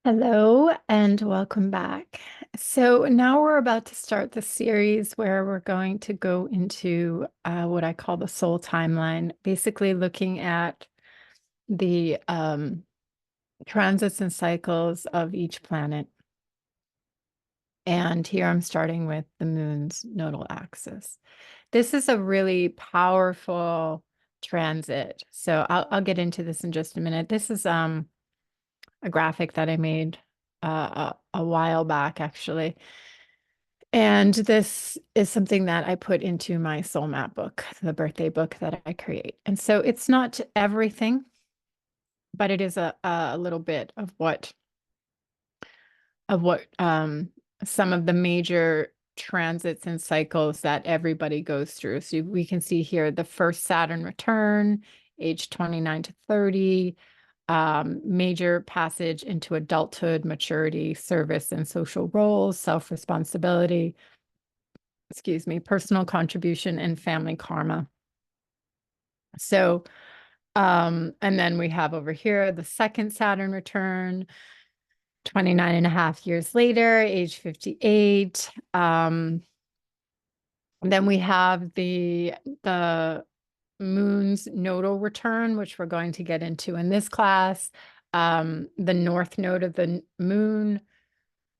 Hello and welcome back. So now we're about to start the series where we're going to go into what I call the soul timeline, basically looking at the transits and cycles of each planet. And here I'm starting with the moon's nodal axis. This is a really powerful transit. So I'll get into this in just a minute. This is a graphic that I made a while back, actually. And this is something that I put into my soul map book, the birthday book that I create. And so it's not everything, but it is a little bit of what some of the major transits and cycles that everybody goes through. So we can see here the first Saturn return, age 29 to 30, major passage into adulthood, maturity, service and social roles, self-responsibility, personal contribution and family karma. So, and then we have over here the second Saturn return, 29 and a half years later, age 58. Then we have the moon's nodal return, which we're going to get into in this class. The north node of the moon,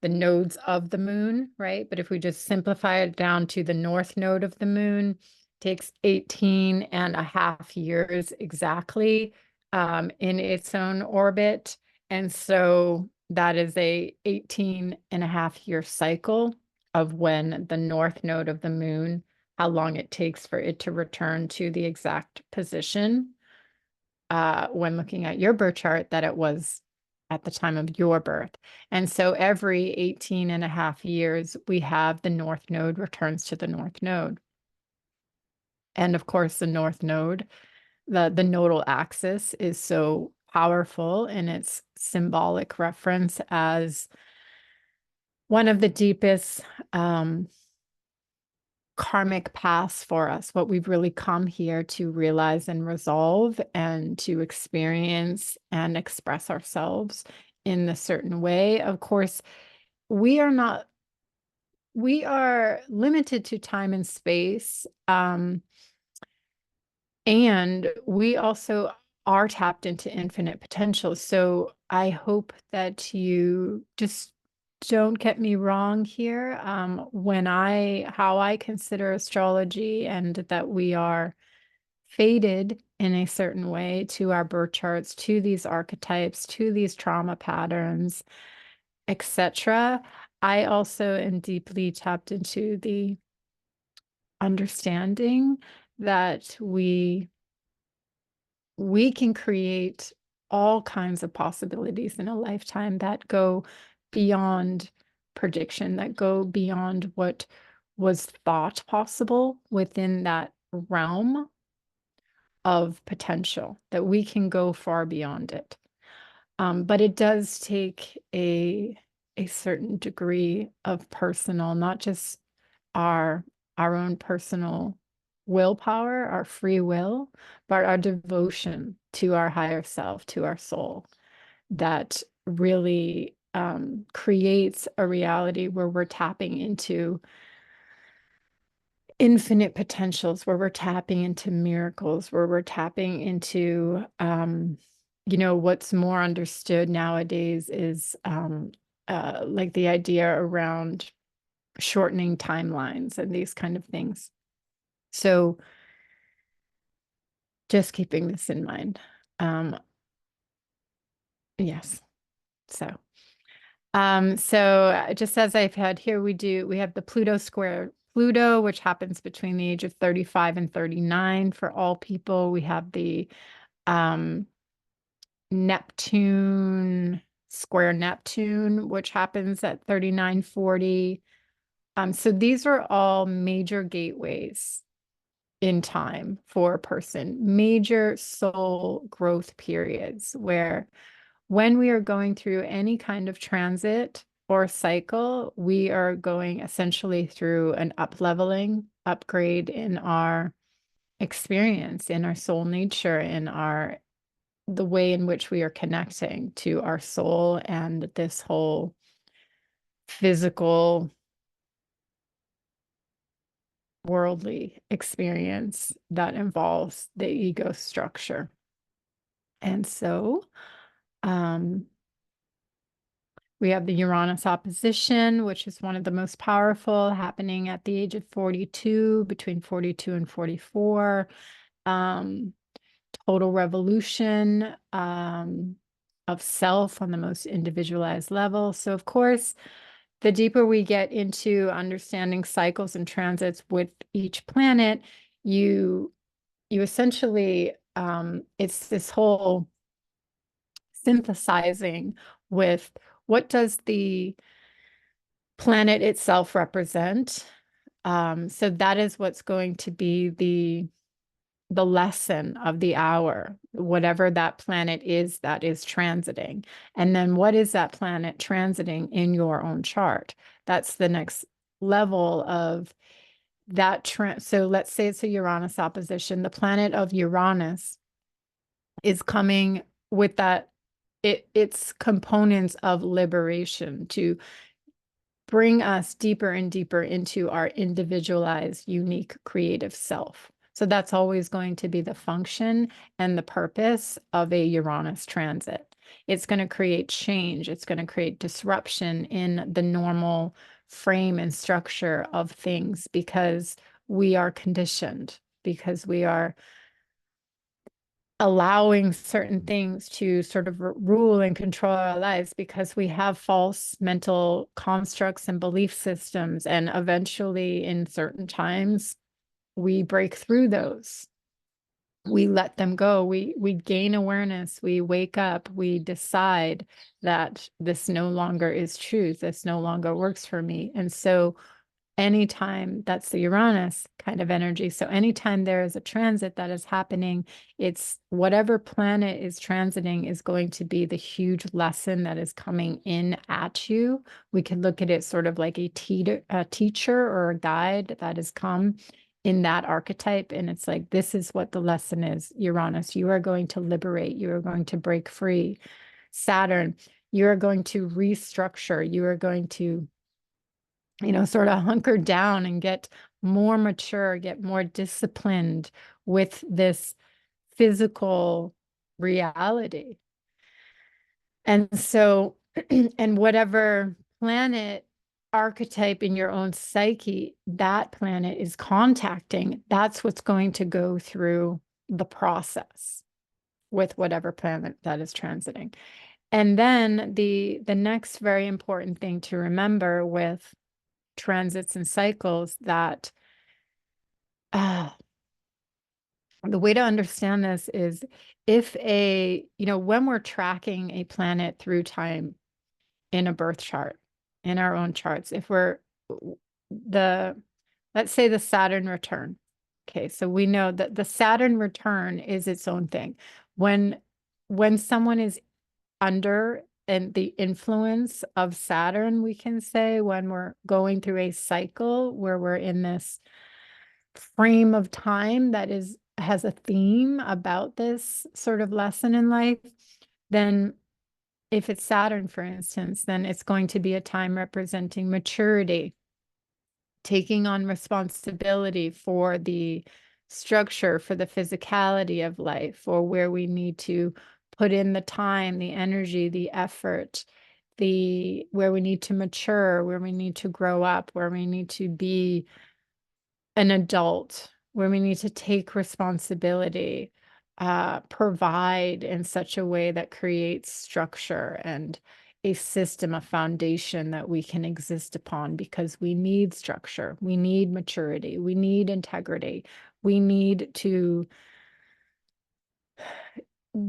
the nodes of the moon, right? But if we just simplify it down to the north node of the moon, takes 18 and a half years exactly in its own orbit. And so that is a 18 and a half year cycle of when the north node of the moon, how long it takes for it to return to the exact position when looking at your birth chart that it was at the time of your birth. And so every 18 and a half years, we have the north node returns to the north node. And of course, the north node, the nodal axis is so powerful in its symbolic reference as one of the deepest karmic paths for us, what we've really come here to realize and resolve and to experience and express ourselves in a certain way. Of course, we are limited to time and space. And we also are tapped into infinite potential. So I hope that you just don't get me wrong here how I consider astrology, and that we are fated in a certain way to our birth charts, to these archetypes, to these trauma patterns, etc. I also am deeply tapped into the understanding that we can create all kinds of possibilities in a lifetime that go beyond prediction, that go beyond what was thought possible within that realm of potential, that we can go far beyond it. But it does take a certain degree of personal, not just our own personal willpower, our free will, but our devotion to our higher self, to our soul, that really creates a reality where we're tapping into infinite potentials, where we're tapping into miracles, where we're tapping into, what's more understood nowadays is like the idea around shortening timelines and these kind of things. So just keeping this in mind. Yes. So just as I've had here, we have the Pluto square Pluto, which happens between the age of 35 and 39 for all people. We have the Neptune square Neptune, which happens at 39, 40. So these are all major gateways in time for a person, major soul growth periods where when we are going through any kind of transit or cycle, we are going essentially through an up-leveling, upgrade in our experience, in our soul nature, in our the way in which we are connecting to our soul and this whole physical worldly experience that involves the ego structure. And so we have the Uranus opposition, which is one of the most powerful, happening at the age of 42, between 42 and 44. Total revolution of self on the most individualized level. So, of course, the deeper we get into understanding cycles and transits with each planet, you essentially, it's this whole synthesizing with what does the planet itself represent. So that is what's going to be the lesson of the hour, whatever that planet is that is transiting. And then what is that planet transiting in your own chart? That's the next level of that. So let's say it's a Uranus opposition. The planet of Uranus is coming with that, its components of liberation to bring us deeper and deeper into our individualized, unique, creative self. So that's always going to be the function and the purpose of a Uranus transit. It's going to create change. It's going to create disruption in the normal frame and structure of things because we are conditioned, because we are allowing certain things to sort of rule and control our lives because we have false mental constructs and belief systems. And eventually, in certain times, we break through those. We let them go. We gain awareness. We wake up. We decide that this no longer is truth. This no longer works for me. And so anytime, that's the Uranus kind of energy. So anytime there is a transit that is happening, it's whatever planet is transiting is going to be the huge lesson that is coming in at you. We could look at it sort of like a teacher or a guide that has come in that archetype. And it's like, this is what the lesson is, Uranus. You are going to liberate. You are going to break free. Saturn, you are going to restructure. You are going to sort of hunker down and get more mature, get more disciplined with this physical reality. And so, and whatever planet archetype in your own psyche that planet is contacting, that's what's going to go through the process with whatever planet that is transiting. And then the next very important thing to remember with transits and cycles, that the way to understand this is if when we're tracking a planet through time in a birth chart, in our own charts, if we're let's say the Saturn return. Okay, so we know that the Saturn return is its own thing. When someone is under and the influence of Saturn, we can say, when we're going through a cycle where we're in this frame of time that has a theme about this sort of lesson in life, then if it's Saturn, for instance, then it's going to be a time representing maturity, taking on responsibility for the structure, for the physicality of life, or where we need to put in the time, the energy, the effort, where we need to mature, where we need to grow up, where we need to be an adult, where we need to take responsibility, provide in such a way that creates structure and a system, a foundation that we can exist upon, because we need structure, we need maturity, we need integrity, we need to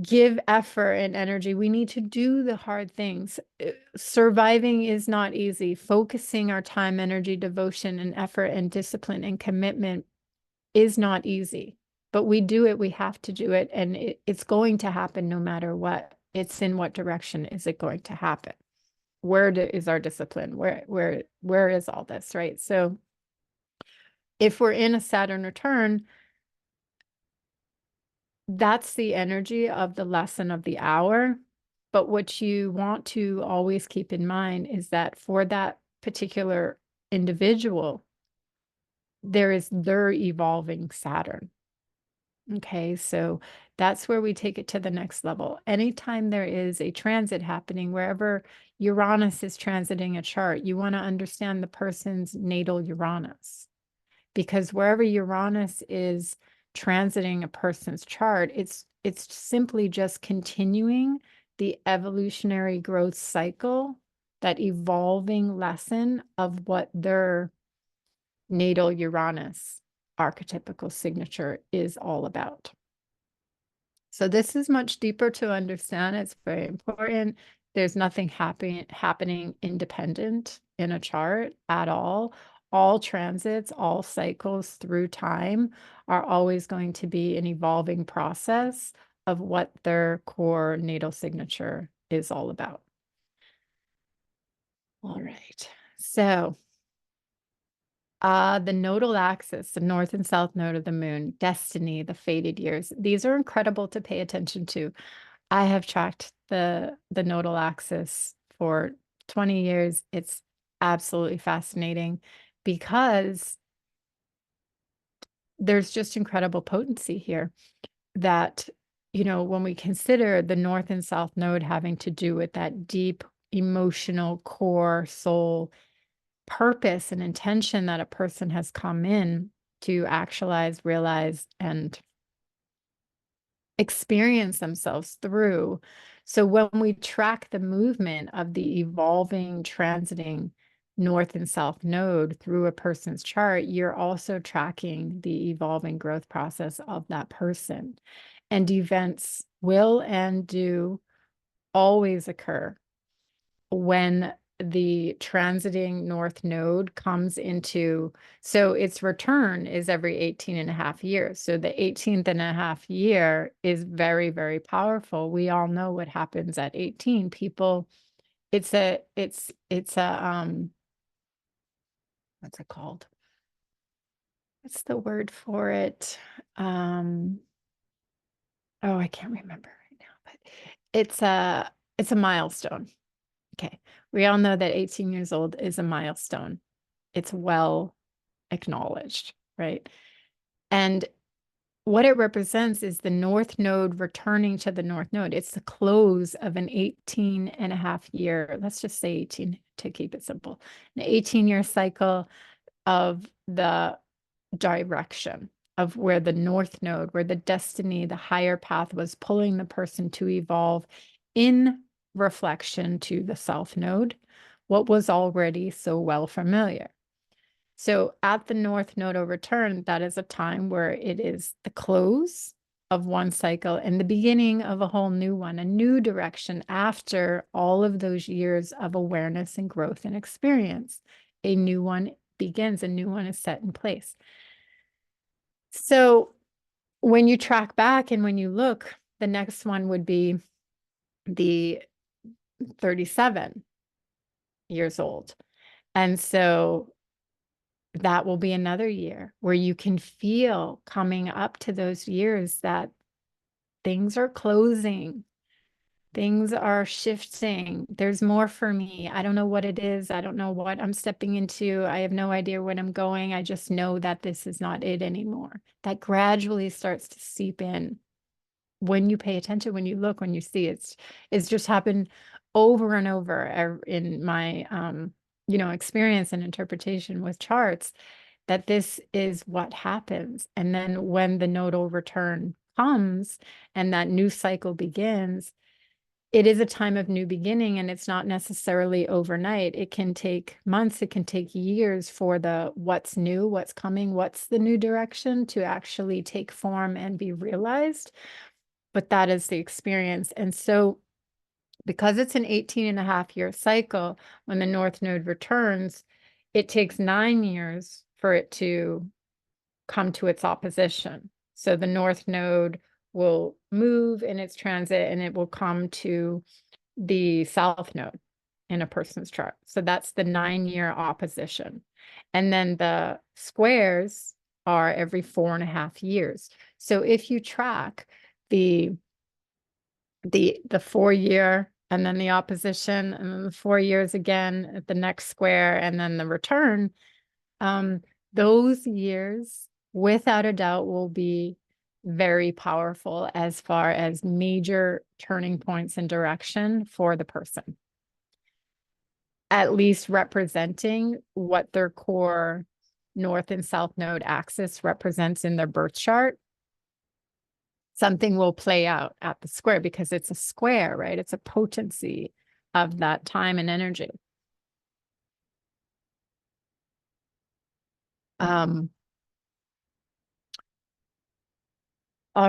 give effort and energy. We need to do the hard things. Surviving is not easy. Focusing our time, energy, devotion, and effort and discipline and commitment is not easy, but we do it. We have to do it. And it's going to happen no matter what. It's in what direction is it going to happen? Where is our discipline? Where is all this, right? So if we're in a Saturn return, that's the energy of the lesson of the hour. But what you want to always keep in mind is that for that particular individual, there is their evolving Saturn. Okay, so that's where we take it to the next level. Anytime there is a transit happening, wherever Uranus is transiting a chart, you want to understand the person's natal Uranus. Because wherever Uranus is transiting a person's chart, it's simply just continuing the evolutionary growth cycle, that evolving lesson of what their natal Uranus archetypical signature is all about. So this is much deeper to understand. It's very important. There's nothing happening independent in a chart at all. All transits, all cycles through time are always going to be an evolving process of what their core natal signature is all about. All right. So the nodal axis, the north and south node of the moon, destiny, the fated years. These are incredible to pay attention to. I have tracked the nodal axis for 20 years. It's absolutely fascinating because there's just incredible potency here that, you know, when we consider the north and south node having to do with that deep emotional core soul purpose and intention that a person has come in to actualize, realize, and experience themselves through. So when we track the movement of the evolving, transiting north and south node through a person's chart, you're also tracking the evolving growth process of that person. And events will and do always occur when the transiting north node comes into, so its return is every 18 and a half years. So the 18th and a half year is very, very powerful. We all know what happens at 18. People, it's a what's it called? What's the word for it? Oh, I can't remember right now, but it's a milestone. Okay. We all know that 18 years old is a milestone. It's well acknowledged, right? And what it represents is the north node returning to the north node. It's the close of an 18 and a half year, let's just say 18 to keep it simple, an 18-year cycle of the direction of where the north node, where the destiny, the higher path was pulling the person to evolve in reflection to the south node, what was already so well familiar. So at the north nodal return, that is a time where it is the close of one cycle and the beginning of a whole new one, a new direction after all of those years of awareness and growth and experience. A new one begins, a new one is set in place. So when you track back and when you look, the next one would be the 37 years old. And so that will be another year where you can feel coming up to those years that things are closing, things are shifting. There's more for me. I don't know what it is. I don't know what I'm stepping into. I have no idea where I'm going. I just know that this is not it anymore. That gradually starts to seep in when you pay attention, when you look, when you see it. It's just happened over and over in my experience and interpretation with charts, that this is what happens. And then when the nodal return comes and that new cycle begins, it is a time of new beginning, and it's not necessarily overnight. It can take months, it can take years for the what's new, what's coming, what's the new direction to actually take form and be realized. But that is the experience. And so because it's an 18 and a half year cycle, when the north node returns, it takes 9 years for it to come to its opposition. So the north node will move in its transit and it will come to the south node in a person's chart. So that's the 9-year opposition. And then the squares are every 4.5 years. So if you track the 4 year, and then the opposition, and then the 4 years again at the next square, and then the return, those years, without a doubt, will be very powerful as far as major turning points in direction for the person, at least representing what their core north and south node axis represents in their birth chart. Something will play out at the square because it's a square, right? It's a potency of that time and energy. All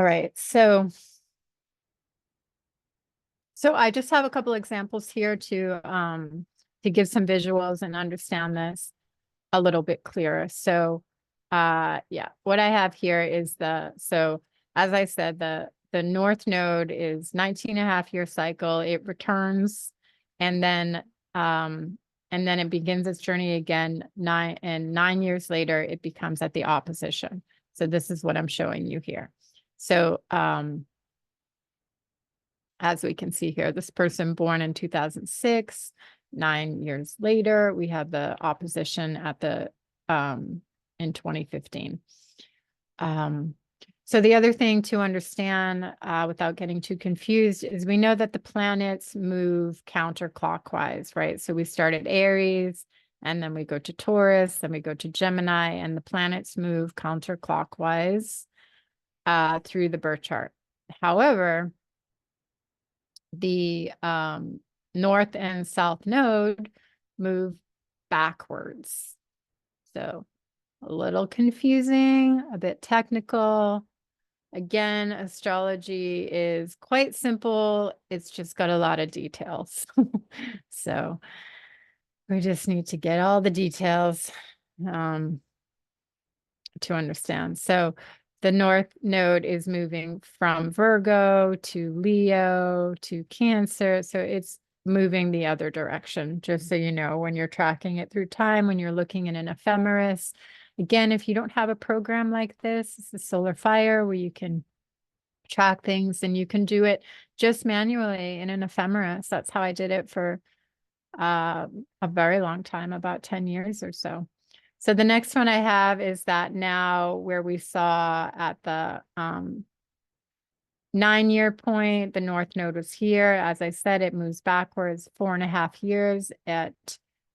right, so I just have a couple examples here to give some visuals and understand this a little bit clearer. So yeah, what I have here is so as I said, the north node is 19.5-year cycle. It returns, and then it begins its journey again 9 years later, it becomes at the opposition. So this is what I'm showing you here. So as we can see here, this person born in 2006, 9 years later, we have the opposition at the in 2015. So the other thing to understand without getting too confused is we know that the planets move counterclockwise, right? So we start at Aries, and then we go to Taurus, then we go to Gemini, and the planets move counterclockwise through the birth chart. However, the north and south node move backwards. So a little confusing, a bit technical. Again, astrology is quite simple. It's just got a lot of details. So we just need to get all the details to understand. So the north node is moving from Virgo to Leo to Cancer. So it's moving the other direction, just so you know, when you're tracking it through time, when you're looking in an ephemeris. Again, if you don't have a program like this, it's a solar fire where you can track things, and you can do it just manually in an ephemeris. That's how I did it for a very long time, about 10 years or so. So the next one I have is that now where we saw at the 9-year point, the north node was here. As I said, it moves backwards 4.5 years. At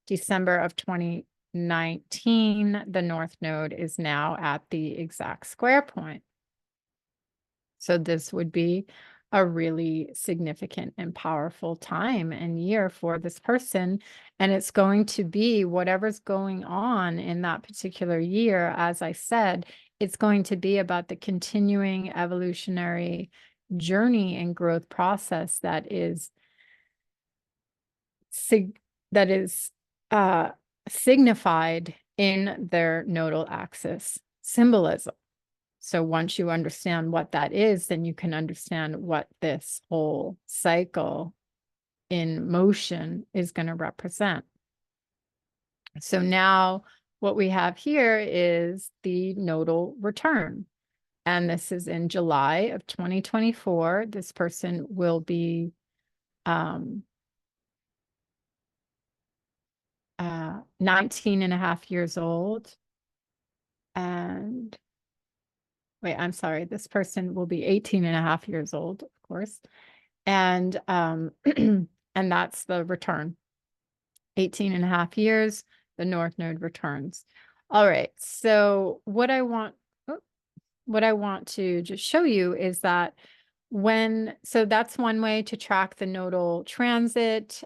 December of 2019, the north node is now at the exact square point. So this would be a really significant and powerful time and year for this person. And it's going to be whatever's going on in that particular year. As I said, it's going to be about the continuing evolutionary journey and growth process that is signified in their nodal axis symbolism. So once you understand what that is, then you can understand what this whole cycle in motion is going to represent. So now what we have here is the nodal return. And this is in July of 2024. This person will be 19.5 years old. And wait, I'm sorry. This person will be 18.5 years old, of course. And and that's the return. 18.5 years, the north node returns. All right. So what I want to just show you is that so that's one way to track the nodal transit.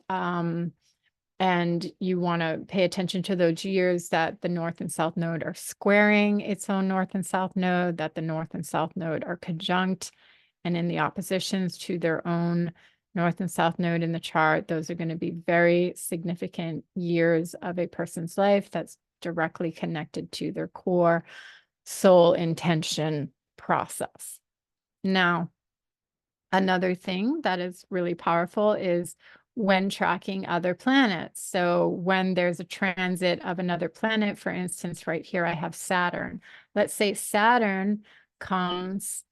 And you want to pay attention to those years that the north and south node are squaring its own north and south node, that the north and south node are conjunct and in the oppositions to their own north and south node in the chart. Those are going to be very significant years of a person's life that's directly connected to their core soul intention process. Now, another thing that is really powerful is when tracking other planets. So when there's a transit of another planet, for instance, right here, I have Saturn. Let's say Saturn comes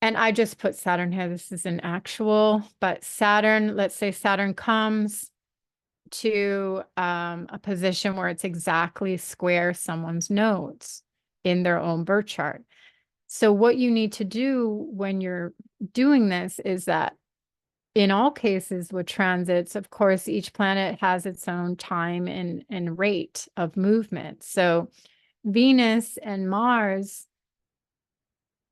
And I just put Saturn here. This is an actual, but Saturn, let's say Saturn comes to a position where it's exactly square someone's nodes in their own birth chart. So what you need to do when you're doing this is that in all cases with transits, of course, each planet has its own time and rate of movement. So Venus and Mars,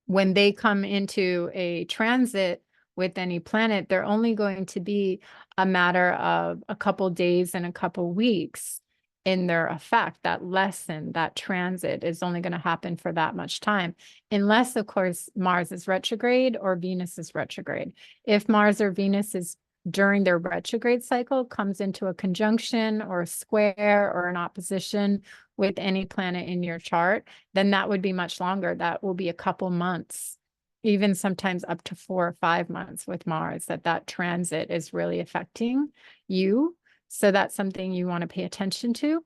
when they come into a transit with any planet, they're only going to be a matter of a couple days and a couple weeks in their effect. That lesson, that transit is only going to happen for that much time, unless, of course, Mars is retrograde or Venus is retrograde. If Mars or Venus is during their retrograde cycle comes into a conjunction or a square or an opposition with any planet in your chart, then that would be much longer. That will be a couple months, even sometimes up to 4 or 5 months with Mars, that transit is really affecting you. So that's something you want to pay attention to.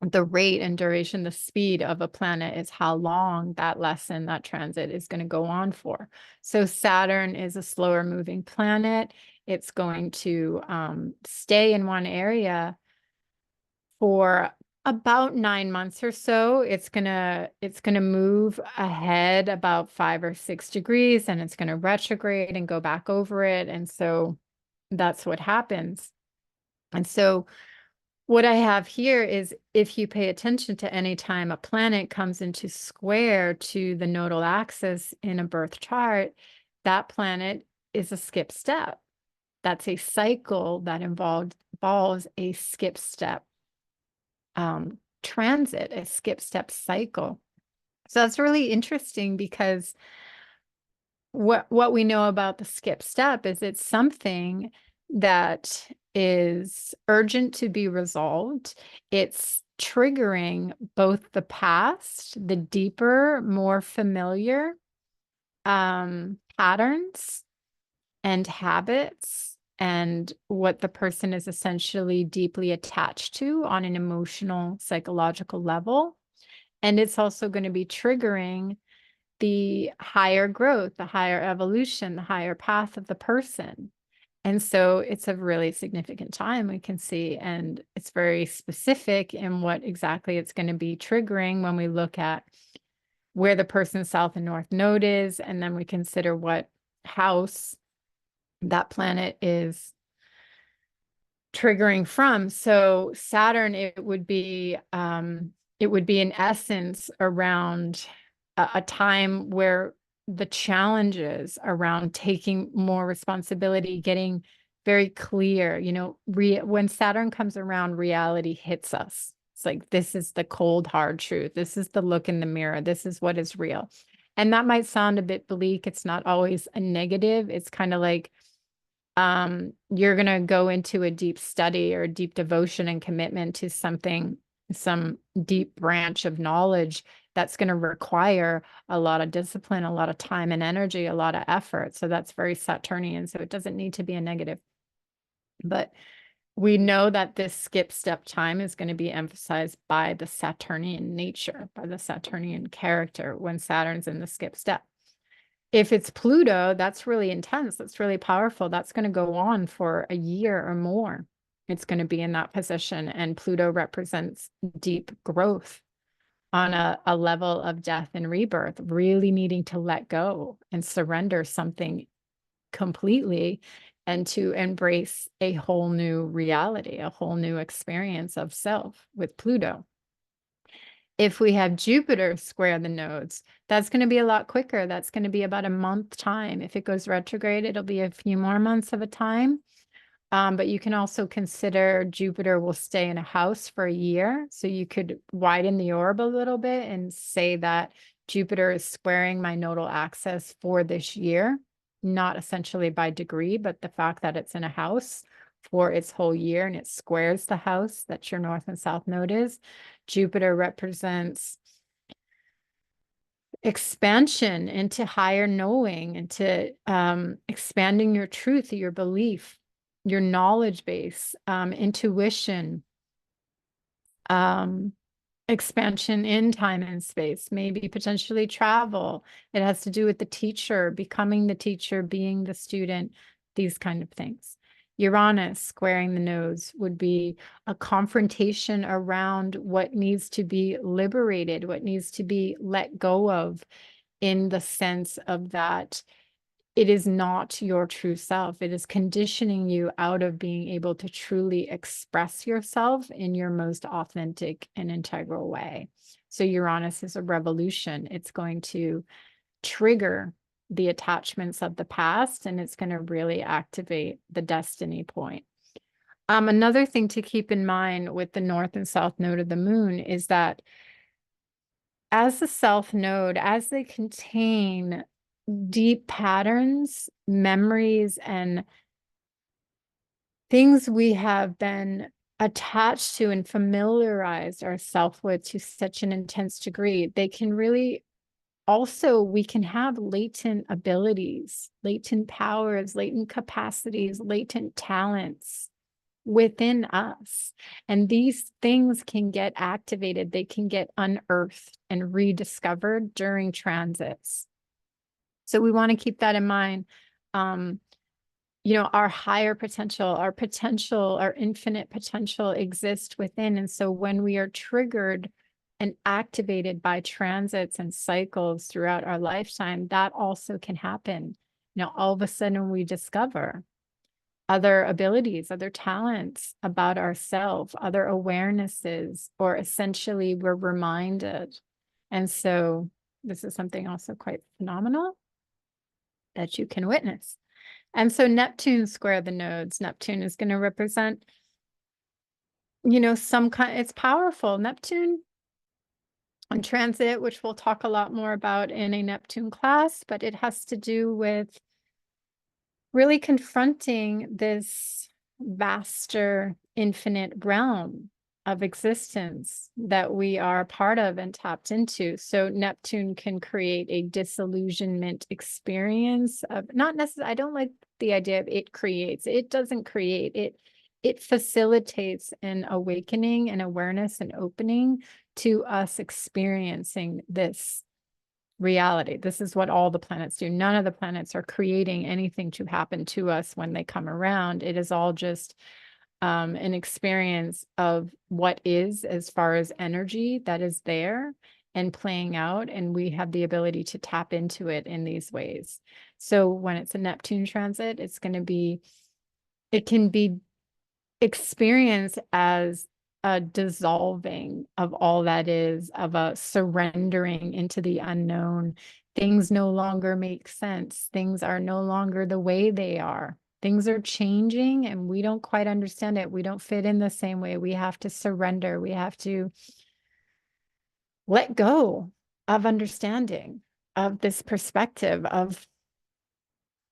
The rate and duration, the speed of a planet is how long that lesson, that transit is going to go on for. So Saturn is a slower moving planet. It's going to stay in one area for about 9 months or so. It's gonna move ahead about 5 or 6 degrees, and it's gonna retrograde and go back over it. And so that's what happens. And so what I have here is if you pay attention to any time a planet comes into square to the nodal axis in a birth chart, that planet is a skip step. That's a cycle that involves a skip step transit, a skip step cycle. So that's really interesting because what we know about the skip step is it's something that is urgent to be resolved. It's triggering both the past, the deeper, more familiar patterns and habits, and what the person is essentially deeply attached to on an emotional, psychological level. And it's also going to be triggering the higher growth, the higher evolution, the higher path of the person. And so it's a really significant time we can see, and it's very specific in what exactly it's going to be triggering when we look at where the person's south and north node is, and then we consider what house that planet is triggering from. So Saturn, it would be in essence around a time where the challenges around taking more responsibility, getting very clear, when Saturn comes around, reality hits us. It's like, this is the cold, hard truth. This is the look in the mirror. This is what is real. And that might sound a bit bleak. It's not always a negative. It's kind of like, you're going to go into a deep study or deep devotion and commitment to something, some deep branch of knowledge that's going to require a lot of discipline, a lot of time and energy, a lot of effort. So that's very Saturnian. So it doesn't need to be a negative. But we know that this skip step time is going to be emphasized by the Saturnian nature, by the Saturnian character when Saturn's in the skip step. If it's Pluto, that's really intense. That's really powerful. That's going to go on for a year or more. It's going to be in that position. And Pluto represents deep growth on a level of death and rebirth, really needing to let go and surrender something completely and to embrace a whole new reality, a whole new experience of self with Pluto. If we have Jupiter square the nodes, that's going to be a lot quicker. That's going to be about a month time. If it goes retrograde, it'll be a few more months of a time. But you can also consider Jupiter will stay in a house for a year. So you could widen the orb a little bit and say that Jupiter is squaring my nodal axis for this year, not essentially by degree, but the fact that it's in a house for its whole year and it squares the house that your north and south node is. Jupiter represents expansion into higher knowing, into expanding your truth, your belief, your knowledge base, intuition, expansion in time and space, maybe potentially travel. It has to do with the teacher, becoming the teacher, being the student, these kind of things. Uranus squaring the nodes would be a confrontation around what needs to be liberated, what needs to be let go of, in the sense of that it is not your true self. It is conditioning you out of being able to truly express yourself in your most authentic and integral way. So Uranus is a revolution. It's going to trigger the attachments of the past, and it's going to really activate the destiny point. Another thing to keep in mind with the north and south node of the moon is that as the south node, as they contain deep patterns, memories, and things we have been attached to and familiarized ourselves with to such an intense degree, they can really also, we can have latent abilities, latent powers, latent capacities, latent talents within us. And these things can get activated, they can get unearthed and rediscovered during transits. So we want to keep that in mind. Our higher potential, our infinite potential exists within. And so when we are triggered and activated by transits and cycles throughout our lifetime, that also can happen. All of a sudden we discover other abilities, other talents about ourselves, other awarenesses, or essentially we're reminded. And so this is something also quite phenomenal that you can witness. And so Neptune square the nodes. Neptune is going to represent, some kind, it's powerful. Neptune on transit, which we'll talk a lot more about in a Neptune class, but it has to do with really confronting this vaster, infinite realm of existence that we are a part of and tapped into. So Neptune can create a disillusionment experience of not necessarily, I don't like the idea of it creates. It doesn't create. It facilitates an awakening and awareness and opening to us experiencing this reality. This is what all the planets do. None of the planets are creating anything to happen to us when they come around. It is all just an experience of what is, as far as energy that is there and playing out, and we have the ability to tap into it in these ways. So when it's a Neptune transit, it can be experienced as a dissolving of all that is, of a surrendering into the unknown. Things no longer make sense. Things are no longer the way they are. Things are changing and we don't quite understand it. We don't fit in the same way. We have to surrender. We have to let go of understanding of this perspective of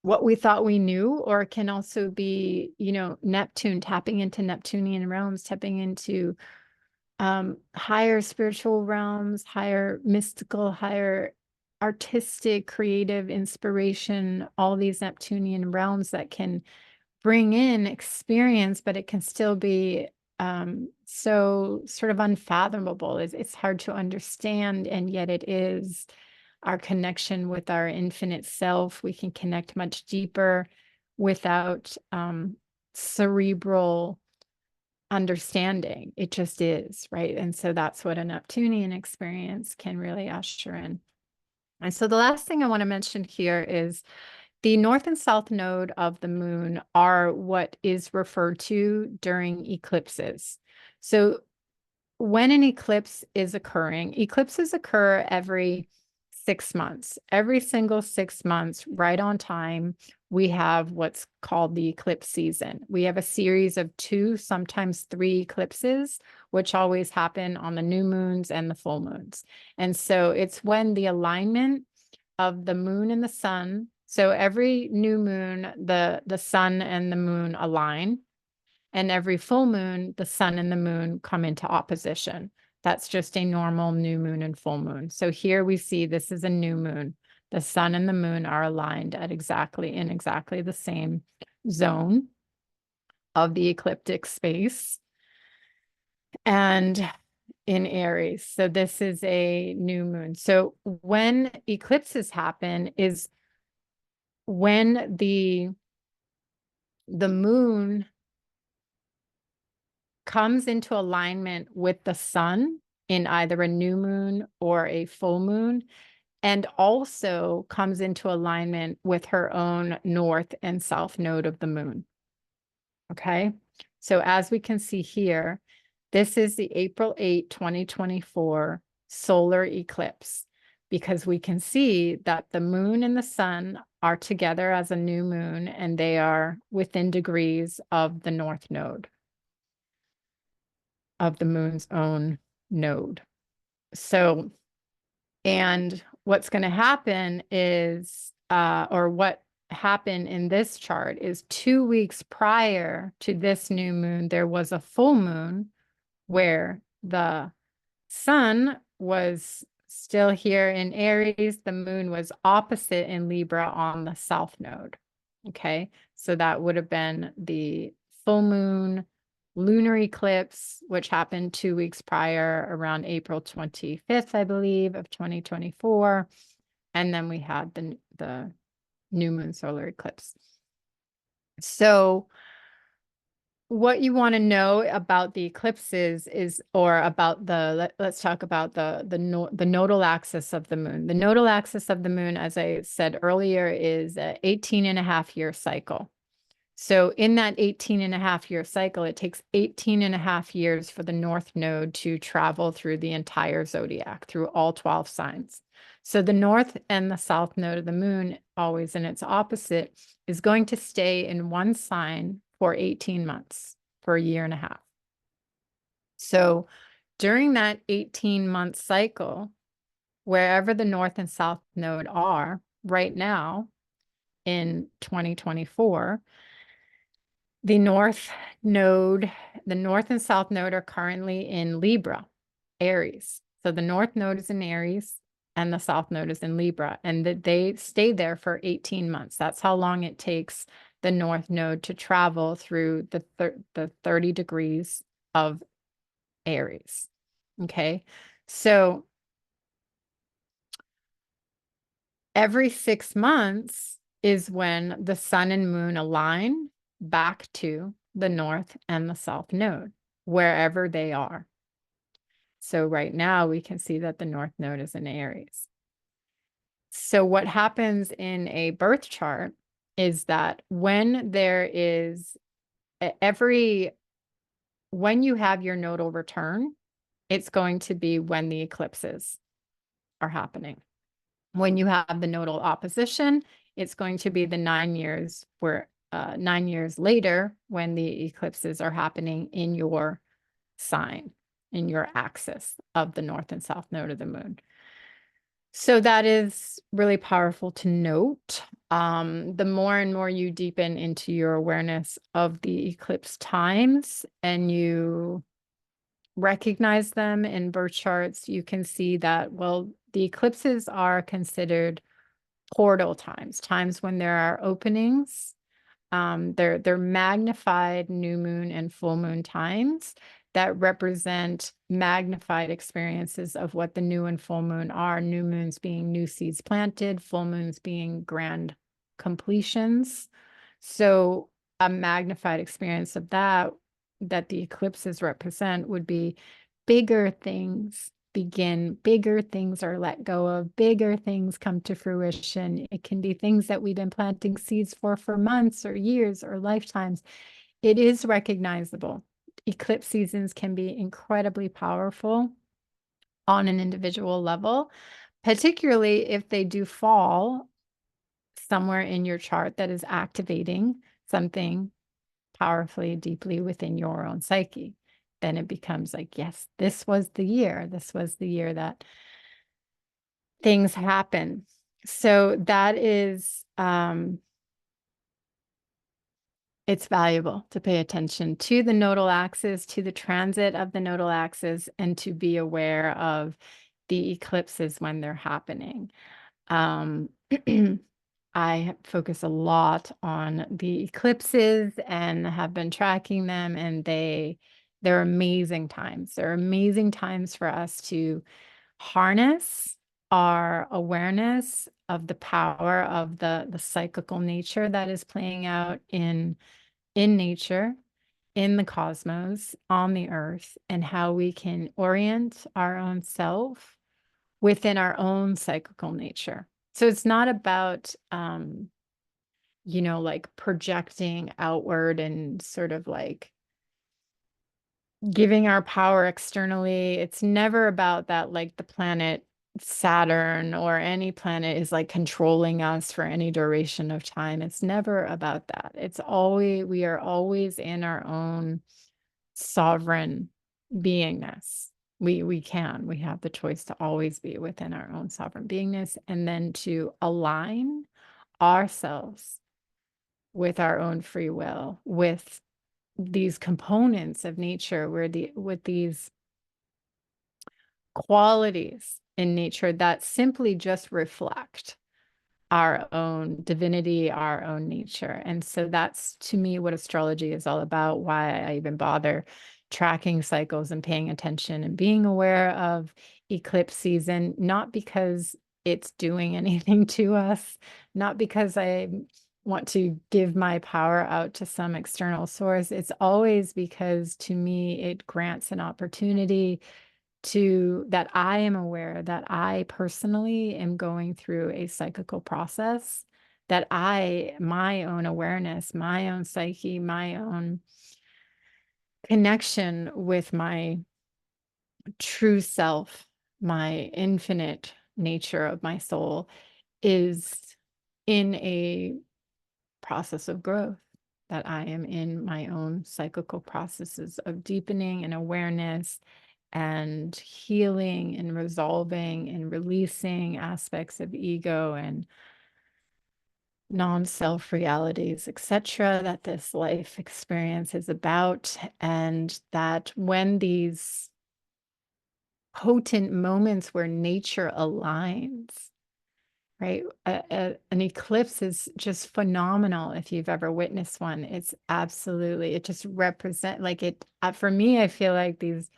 what we thought we knew, or it can also be, Neptune, tapping into Neptunian realms, tapping into higher spiritual realms, higher mystical, higher artistic, creative inspiration, all these Neptunian realms that can bring in experience, but it can still be so sort of unfathomable. It's hard to understand, and yet it is our connection with our infinite self. We can connect much deeper without cerebral understanding. It just is, right? And so that's what a Neptunian experience can really usher in. And so the last thing I want to mention here is the north and south node of the moon are what is referred to during eclipses. So when an eclipse is occurring, eclipses occur every 6 months. Every single 6 months, right on time, we have what's called the eclipse season. We have a series of 2, sometimes 3 eclipses, which always happen on the new moons and the full moons. And so it's when the alignment of the moon and the sun, so every new moon, the sun and the moon align, and every full moon, the sun and the moon come into opposition. That's just a normal new moon and full moon. So here we see this is a new moon. The sun and the moon are aligned at exactly the same zone of the ecliptic space. And in Aries. So this is a new moon. So when eclipses happen is when the moon comes into alignment with the sun in either a new moon or a full moon, and also comes into alignment with her own north and south node of the moon. Okay, so as we can see here, this is the April 8, 2024 solar eclipse, because we can see that the moon and the sun are together as a new moon, and they are within degrees of the north node of the moon's own node. So, and what's going to happen is, or what happened in this chart is 2 weeks prior to this new moon, there was a full moon where the sun was still here in Aries. The moon was opposite in Libra on the south node. Okay, so that would have been the full moon lunar eclipse, which happened 2 weeks prior, around April 25th, I believe, of 2024. And then we had the new moon solar eclipse. So what you want to know about the eclipses is, or about let's talk about the nodal axis of the moon. The nodal axis of the moon, as I said earlier, is an 18.5-year cycle. So in that 18.5-year cycle, it takes 18.5 years for the north node to travel through the entire zodiac, through all 12 signs. So the north and the south node of the moon, always in its opposite, is going to stay in one sign for 18 months, for a year and a half. So during that 18-month cycle, wherever the north and south node are right now in 2024, the north and south node are currently in Libra, Aries. So the north node is in Aries and the south node is in Libra, and that they stay there for 18 months. That's how long it takes the north node to travel through the 30 degrees of Aries. Okay, so every 6 months is when the sun and moon align back to the north and the south node, wherever they are. So right now we can see that the north node is in Aries. So what happens in a birth chart is that when there is when you have your nodal return, it's going to be when the eclipses are happening. When you have the nodal opposition, it's going to be the 9 years where 9 years later when the eclipses are happening in your sign, in your axis of the north and south node of the moon. So that is really powerful to note. The more and more you deepen into your awareness of the eclipse times and you recognize them in birth charts, you can see that, well, the eclipses are considered portal times, times when there are openings. They're magnified new moon and full moon times that represent magnified experiences of what the new and full moon are. New moons being new seeds planted, full moons being grand completions. So a magnified experience of that the eclipses represent would be bigger things begin, bigger things are let go of, bigger things come to fruition. It can be things that we've been planting seeds for months or years or lifetimes. It is recognizable. Eclipse seasons can be incredibly powerful on an individual level, particularly if they do fall somewhere in your chart that is activating something powerfully, deeply within your own psyche. Then it becomes like, yes, this was the year. This was the year that things happen. So that is, it's valuable to pay attention to the nodal axis, to the transit of the nodal axis, and to be aware of the eclipses when they're happening. I focus a lot on the eclipses and have been tracking them, and they They're amazing times. They're amazing times for us to harness our awareness of the power of the cyclical nature that is playing out in nature, in the cosmos, on the earth, and how we can orient our own self within our own cyclical nature. So it's not about like projecting outward and sort of like giving our power externally. It's never about that, like the planet Saturn or any planet is like controlling us for any duration of time. It's never about that. It's always, we are always in our own sovereign beingness. We have the choice to always be within our own sovereign beingness, and then to align ourselves with our own free will, with these components of nature, with these qualities in nature that simply just reflect our own divinity, our own nature. And so that's, to me, what astrology is all about, why I even bother tracking cycles and paying attention and being aware of eclipse season, not because it's doing anything to us, not because I want to give my power out to some external source. It's always because, to me, it grants an opportunity that I am aware that I personally am going through a cyclical process, that my own awareness, my own psyche, my own connection with my true self, my infinite nature of my soul is in a process of growth, that I am in my own cyclical processes of deepening and awareness and healing and resolving and releasing aspects of ego and non-self realities, etc., that this life experience is about. And that when these potent moments where nature aligns, right? An eclipse is just phenomenal. If you've ever witnessed one, it's absolutely, it just represent like it, for me, I feel like these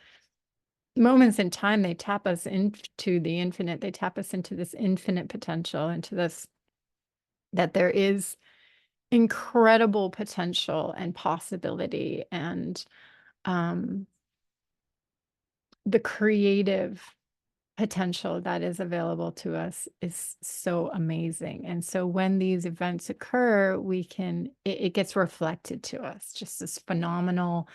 moments in time, they tap us into the infinite. They tap us into this infinite potential, into this, that there is incredible potential and possibility, and the creative potential that is available to us is so amazing. And so when these events occur, it gets reflected to us, just this phenomenal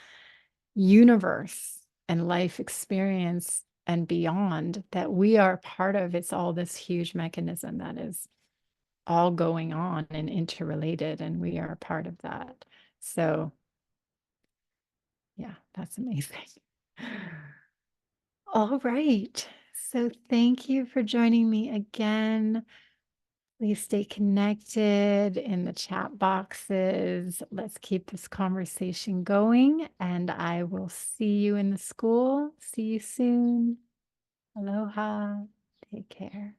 universe and life experience and beyond that we are part of. It's all this huge mechanism that is all going on and interrelated, and we are a part of that. So yeah, that's amazing. All right. So thank you for joining me again. Please stay connected in the chat boxes. Let's keep this conversation going, and I will see you in the school. See you soon. Aloha. Take care.